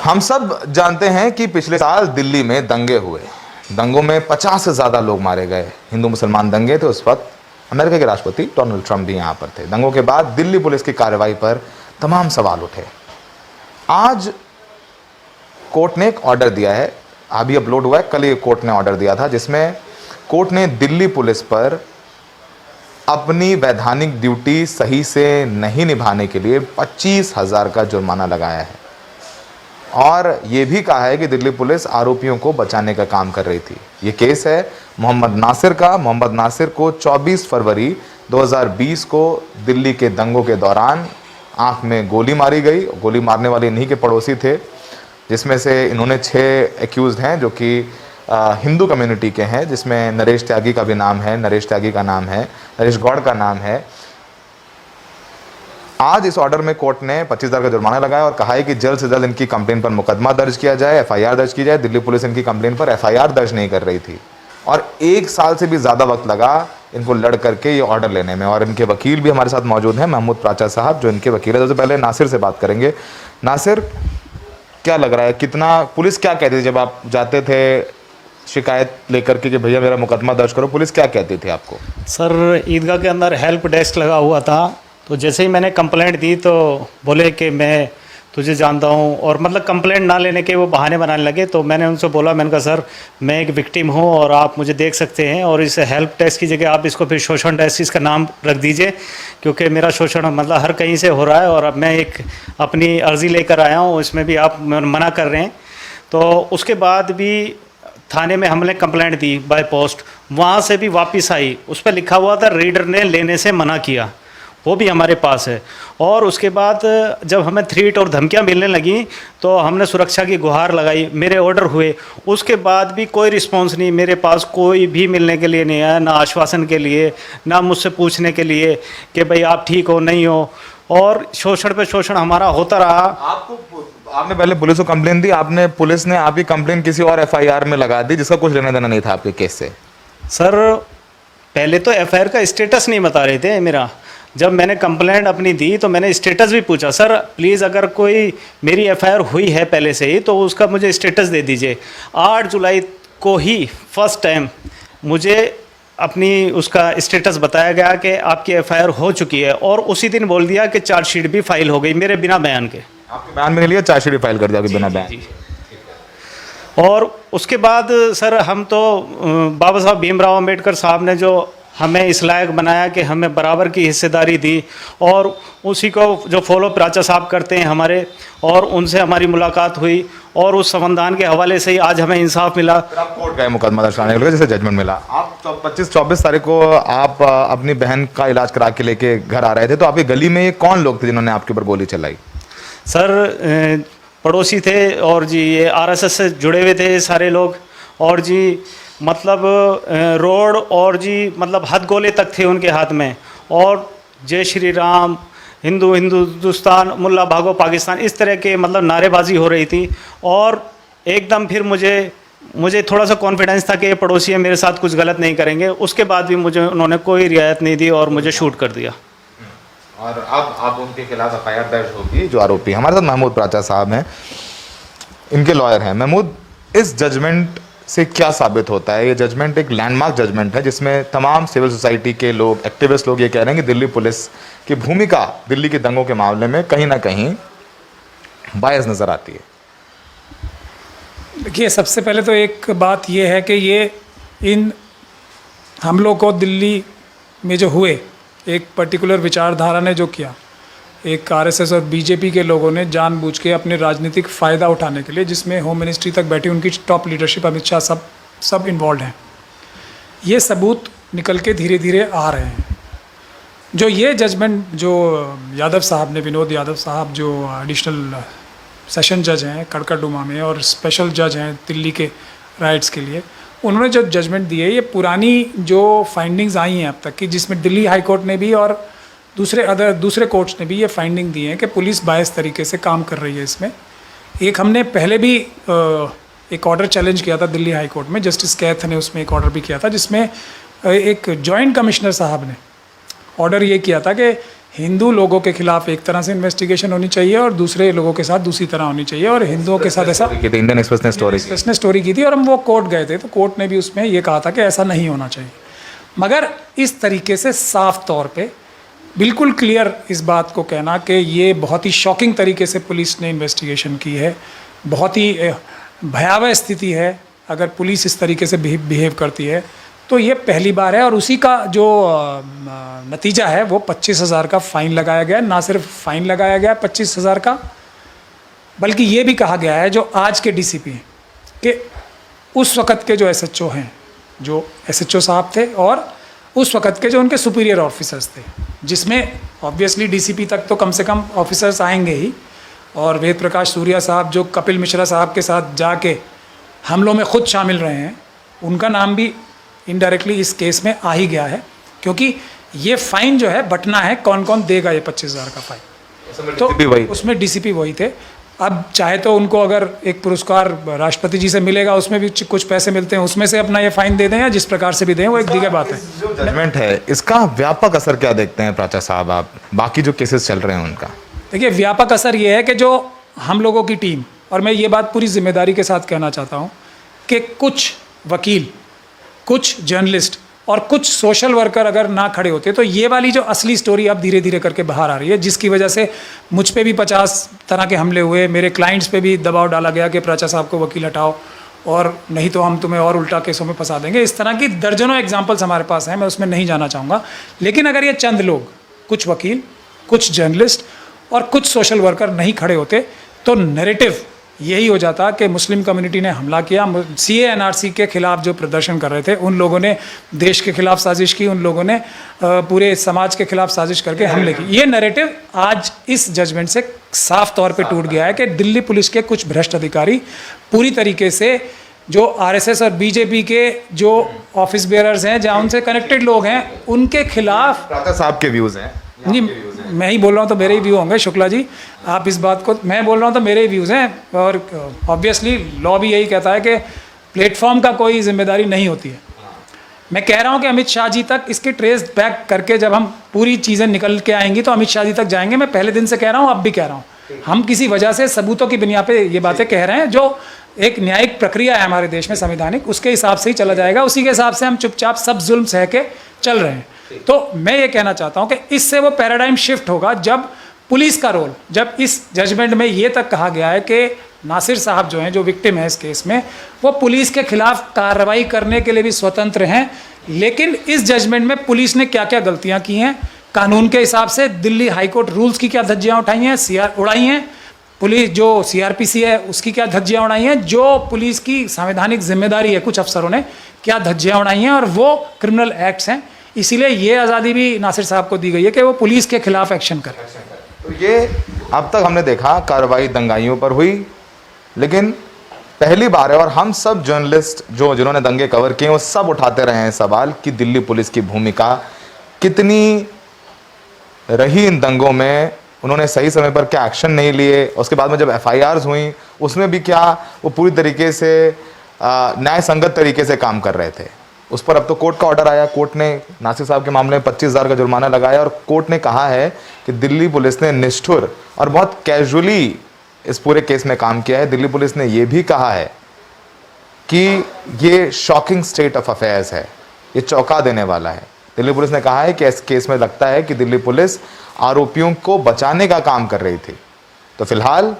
हम सब जानते हैं कि पिछले साल दिल्ली में दंगे हुए। दंगों में 50 से ज़्यादा लोग मारे गए। हिंदू मुसलमान दंगे थे। उस वक्त अमेरिका के राष्ट्रपति डोनाल्ड ट्रंप भी यहाँ पर थे। दंगों के बाद दिल्ली पुलिस की कार्रवाई पर तमाम सवाल उठे। आज कोर्ट ने एक ऑर्डर दिया है, अभी अपलोड हुआ है, कल ये कोर्ट ने ऑर्डर दिया था, जिसमें कोर्ट ने दिल्ली पुलिस पर अपनी वैधानिक ड्यूटी सही से नहीं निभाने के लिए 25,000 का जुर्माना लगाया है। और ये भी कहा है कि दिल्ली पुलिस आरोपियों को बचाने का काम कर रही थी। ये केस है मोहम्मद नासिर का। मोहम्मद नासिर को 24 फरवरी 2020 को दिल्ली के दंगों के दौरान आंख में गोली मारी गई। गोली मारने वाले इन्हीं के पड़ोसी थे, जिसमें से इन्होंने 6 एक्यूज़ड हैं जो कि हिंदू कम्युनिटी के हैं, जिसमें नरेश त्यागी का भी नाम है, नरेश त्यागी का नाम है, नरेश गौड़ का नाम है। आज इस ऑर्डर में कोर्ट ने 25,000 का जुर्माना लगाया और कहा है कि जल्द से जल्द इनकी कंप्लेन पर मुकदमा दर्ज किया जाए, एफआईआर दर्ज की जाए। दिल्ली पुलिस इनकी कंप्लेन पर एफआईआर दर्ज नहीं कर रही थी और 1 साल से भी ज़्यादा वक्त लगा इनको लड़ करके ये ऑर्डर लेने में। और इनके वकील भी हमारे साथ मौजूद हैं, महमूद प्राचा साहब, जो इनके वकील है। सबसे पहले नासिर से बात करेंगे। नासिर, क्या लग रहा है, कितना पुलिस क्या कहती थी जब आप जाते थे शिकायत लेकर के कि भैया मेरा मुकदमा दर्ज करो? पुलिस क्या कहती थी आपको? सर, ईदगाह के अंदर हेल्प डेस्क लगा हुआ था, तो जैसे ही मैंने कंप्लेंट दी तो बोले कि मैं तुझे जानता हूँ, और मतलब कंप्लेंट ना लेने के वो बहाने बनाने लगे। तो मैंने उनसे बोला, मैंने कहा सर मैं एक विक्टिम हूँ और आप मुझे देख सकते हैं, और इस हेल्प डेस्क की जगह आप इसको फिर शोषण डेस्क इसका नाम रख दीजिए, क्योंकि मेरा शोषण मतलब हर कहीं से हो रहा है और अब मैं एक अपनी अर्ज़ी लेकर आया हूँ, इसमें भी आप मना कर रहे हैं। तो उसके बाद भी थाने में हमने कंप्लेंट दी बाय पोस्ट, वहाँ से भी वापस आई, उस पर लिखा हुआ था रीडर ने लेने से मना किया, वो भी हमारे पास है। और उसके बाद जब हमें थ्रेट और धमकियां मिलने लगी तो हमने सुरक्षा की गुहार लगाई, मेरे ऑर्डर हुए। उसके बाद भी कोई रिस्पांस नहीं, मेरे पास कोई भी मिलने के लिए नहीं आया, ना आश्वासन के लिए, ना मुझसे पूछने के लिए कि भाई आप ठीक हो नहीं हो। और शोषण पे शोषण हमारा होता रहा। आपने पहले पुलिस को कंप्लेन दी, पुलिस ने आपकी कंप्लेन किसी और एफआईआर में लगा दी जिसका कुछ लेना देना नहीं था आपके केस से? सर, पहले तो एफआईआर का स्टेटस नहीं बता रहे थे मेरा। जब मैंने कंप्लेंट अपनी दी तो मैंने स्टेटस भी पूछा, सर प्लीज़ अगर कोई मेरी एफआईआर हुई है पहले से ही तो उसका मुझे स्टेटस दे दीजिए। 8 जुलाई को ही फर्स्ट टाइम मुझे अपनी उसका स्टेटस बताया गया कि आपकी एफआईआर हो चुकी है, और उसी दिन बोल दिया कि चार्जशीट भी फाइल हो गई मेरे बिना बयान के। आपके बयान में नहीं लिया, चार्जशीट फाइल कर दिया बिना बयान? और उसके बाद सर हम तो बाबा साहब भीमराव अंबेडकर साहब ने जो हमें इस लायक बनाया कि हमें बराबर की हिस्सेदारी दी, और उसी को जो फॉलो प्राचा साहब करते हैं हमारे, और उनसे हमारी मुलाकात हुई और उस संविधान के हवाले से ही आज हमें इंसाफ मिला। आप कोर्ट गए मुकदमा दर्ज कराने के लिए, जैसे जजमेंट मिला। आप 25-24 तारीख को आप अपनी बहन का इलाज करा के लेके घर आ रहे थे, तो आपकी गली में ये कौन लोग थे जिन्होंने आपके ऊपर गोली चलाई? सर, पड़ोसी थे और जी ये आरएसएस से जुड़े हुए थे सारे लोग, और जी मतलब रोड और जी मतलब हथगोले तक थे उनके हाथ में, और जय श्री राम, हिंदू हिंदुस्तान, मुल्ला भागो पाकिस्तान, इस तरह के मतलब नारेबाजी हो रही थी। और एकदम फिर मुझे थोड़ा सा कॉन्फिडेंस था कि ये पड़ोसी है, मेरे साथ कुछ गलत नहीं करेंगे। उसके बाद भी मुझे उन्होंने कोई रियायत नहीं दी और मुझे शूट कर दिया। और अब उनके खिलाफ एफआईआर दर्ज होगी। जो आरोपी हमारे साथ महमूद प्राचा साहब हैं, इनके लॉयर हैं। महमूद, इस जजमेंट से क्या साबित होता है? ये जजमेंट एक लैंडमार्क जजमेंट है जिसमें तमाम सिविल सोसाइटी के लोग, एक्टिविस्ट लोग ये कह रहे हैं कि दिल्ली पुलिस की भूमिका दिल्ली के दंगों के मामले में कहीं ना कहीं बायस नज़र आती है। देखिए, सबसे पहले तो एक बात ये है कि ये इन हमलों को दिल्ली में जो हुए, एक पर्टिकुलर विचारधारा ने जो किया, एक आरएसएस और बीजेपी के लोगों ने जानबूझ के अपने राजनीतिक फ़ायदा उठाने के लिए, जिसमें होम मिनिस्ट्री तक बैठी उनकी टॉप लीडरशिप, अमित शाह सब इन्वॉल्व हैं। ये सबूत निकल के धीरे धीरे आ रहे हैं। जो ये जजमेंट जो यादव साहब ने, विनोद यादव साहब जो एडिशनल सेशन जज हैं कड़कड़डुमा में और स्पेशल जज हैं दिल्ली के राइट्स के लिए, उन्होंने जो जजमेंट दी है, ये पुरानी जो फाइंडिंग्स आई हैं अब तक की, जिसमें दिल्ली हाई कोर्ट ने भी और दूसरे कोर्ट्स ने भी ये फाइंडिंग दी है कि पुलिस बायस तरीके से काम कर रही है इसमें। एक हमने पहले भी एक ऑर्डर चैलेंज किया था दिल्ली हाई कोर्ट में, जस्टिस कैथ ने उसमें एक ऑर्डर भी किया था, जिसमें एक जॉइंट कमिश्नर साहब ने ऑर्डर ये किया था कि हिंदू लोगों के खिलाफ एक तरह से इन्वेस्टिगेशन होनी चाहिए और दूसरे लोगों के साथ दूसरी तरह होनी चाहिए, और हिंदुओं के साथ ऐसा इंडियन एक्सप्रेस ने स्टोरी की। इसने स्टोरी की थी और हम वो कोर्ट गए थे, तो कोर्ट ने भी उसमें ये कहा था कि ऐसा नहीं होना चाहिए। मगर इस तरीके से साफ तौर पे बिल्कुल क्लियर इस बात को कहना कि ये बहुत ही शॉकिंग तरीके से पुलिस ने इन्वेस्टिगेशन की है, बहुत ही भयावह स्थिति है अगर पुलिस इस तरीके से बिहेव करती है, तो ये पहली बार है। और उसी का जो नतीजा है वो 25,000 का फ़ाइन लगाया गया। ना सिर्फ फ़ाइन लगाया गया 25,000 का, बल्कि ये भी कहा गया है जो आज के डीसीपी हैं कि उस वक़्त के जो एसएचओ हैं, जो एसएचओ साहब थे, और उस वक़्त के जो उनके सुपीरियर ऑफिसर्स थे, जिसमें ऑब्वियसली डीसीपी तक तो कम से कम ऑफिसर्स आएंगे ही, और वेद प्रकाश सूर्या साहब जो कपिल मिश्रा साहब के साथ जाके हमलों में ख़ुद शामिल रहे हैं, उनका नाम भी इनडायरेक्टली इस केस में आ ही गया है, क्योंकि ये फ़ाइन जो है बटना है कौन कौन देगा ये 25,000 का फ़ाइन, तो उसमें डीसीपी वही थे। अब चाहे तो उनको अगर एक पुरस्कार राष्ट्रपति जी से मिलेगा, उसमें भी कुछ पैसे मिलते हैं, उसमें से अपना ये फ़ाइन दे दें या जिस प्रकार से भी दें, वो एक दिगर बात है। जो जजमेंट है इसका व्यापक असर क्या देखते हैं प्राचा साहब आप, बाकी जो केसेस चल रहे हैं उनका? देखिए, व्यापक असर ये है कि जो हम लोगों की टीम, और मैं ये बात पूरी जिम्मेदारी के साथ कहना चाहता हूँ कि कुछ वकील, कुछ जर्नलिस्ट और कुछ सोशल वर्कर अगर ना खड़े होते तो ये वाली जो असली स्टोरी अब धीरे धीरे करके बाहर आ रही है, जिसकी वजह से मुझ पे भी 50 तरह के हमले हुए, मेरे क्लाइंट्स पे भी दबाव डाला गया कि प्राचा साहब को वकील हटाओ और नहीं तो हम तुम्हें और उल्टा केसों में फंसा देंगे। इस तरह की दर्जनों एग्जाम्पल्स हमारे पास हैं, मैं उसमें नहीं जाना चाहूँगा। लेकिन अगर ये चंद लोग, कुछ वकील, कुछ जर्नलिस्ट और कुछ सोशल वर्कर नहीं खड़े होते तो नैरेटिव यही हो जाता कि मुस्लिम कम्युनिटी ने हमला किया, सीए एनआरसी के खिलाफ जो प्रदर्शन कर रहे थे उन लोगों ने देश के खिलाफ साजिश की, उन लोगों ने पूरे समाज के खिलाफ साजिश करके हमले की। ये नैरेटिव आज इस जजमेंट से साफ तौर पे टूट गया है कि दिल्ली पुलिस के कुछ भ्रष्ट अधिकारी पूरी तरीके से जो आरएसएस और बीजेपी के जो ऑफिस बेयरर्स हैं, जहाँ उनसे कनेक्टेड लोग हैं, उनके खिलाफ। प्राचा साहब के व्यूज़ हैं, नहीं, मैं ही बोल रहा हूँ तो मेरे ही व्यू होंगे शुक्ला जी, आप इस बात को, मैं बोल रहा हूँ तो मेरे ही व्यूज़ हैं, और ऑब्वियसली लॉ भी यही कहता है कि प्लेटफॉर्म का कोई जिम्मेदारी नहीं होती है। मैं कह रहा हूँ कि अमित शाह जी तक इसके ट्रेस बैक करके जब हम पूरी चीज़ें निकल के आएंगी तो अमित शाह जी तक जाएंगे। मैं पहले दिन से कह रहा हूँ, अब भी कह रहा हूँ, हम किसी वजह से सबूतों की बुनियाद पे ये बातें कह रहे हैं, जो एक न्यायिक प्रक्रिया है हमारे देश में संवैधानिक, उसके हिसाब से ही चला जाएगा, उसी के हिसाब से हम चुपचाप सब जुल्म सह के चल रहे हैं। तो मैं ये कहना चाहता हूं कि इससे वो पैराडाइम शिफ्ट होगा जब पुलिस का रोल, जब इस जजमेंट में ये तक कहा गया है कि नासिर साहब जो हैं, जो विक्टिम है इस केस में, वो पुलिस के खिलाफ कार्रवाई करने के लिए भी स्वतंत्र हैं। लेकिन इस जजमेंट में पुलिस ने क्या क्या गलतियां की हैं, कानून के हिसाब से दिल्ली हाईकोर्ट रूल्स की क्या धज्जियां उठाई हैं, उड़ाई हैं, पुलिस जो सीआरपीसी है उसकी क्या धज्जियां उड़ाई हैं, जो पुलिस की संवैधानिक जिम्मेदारी है कुछ अफसरों ने क्या धज्जियां उड़ाई हैं, और वो क्रिमिनल एक्ट्स हैं। इसीलिए ये आज़ादी भी नासिर साहब को दी गई है कि वो पुलिस के खिलाफ एक्शन करें। तो ये अब तक हमने देखा कार्रवाई दंगाइयों पर हुई, लेकिन पहली बार है, और हम सब जर्नलिस्ट जिन्होंने दंगे कवर किए वो सब उठाते रहे हैं सवाल कि दिल्ली पुलिस की भूमिका कितनी रही इन दंगों में, उन्होंने सही समय पर क्या एक्शन नहीं लिए, उसके बाद में जब FIRs हुई उसमें भी क्या वो पूरी तरीके से न्याय संगत तरीके से काम कर रहे थे। उस पर अब तो कोर्ट का ऑर्डर आया, कोर्ट ने नासिर साहब के मामले में 25,000 का जुर्माना लगाया, और कोर्ट ने कहा है कि दिल्ली पुलिस ने निष्ठुर और बहुत कैजुअली इस पूरे केस में काम किया है। दिल्ली पुलिस ने यह भी कहा है कि ये शॉकिंग स्टेट ऑफ अफेयर्स है, ये चौंका देने वाला है। दिल्ली पुलिस ने कहा है कि इस केस में लगता है कि दिल्ली पुलिस आरोपियों को बचाने का काम कर रही थी। तो फिलहाल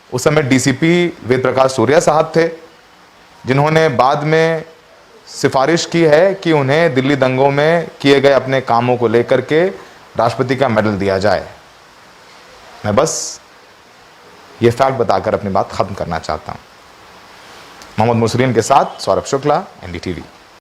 उस समय DCP वेद प्रकाश सूर्या साहब थे, जिन्होंने बाद में सिफारिश की है कि उन्हें दिल्ली दंगों में किए गए अपने कामों को लेकर के राष्ट्रपति का मेडल दिया जाए। मैं बस ये फैक्ट बताकर अपनी बात खत्म करना चाहता हूं। मोहम्मद मुसरीन के साथ सौरभ शुक्ला, NDTV।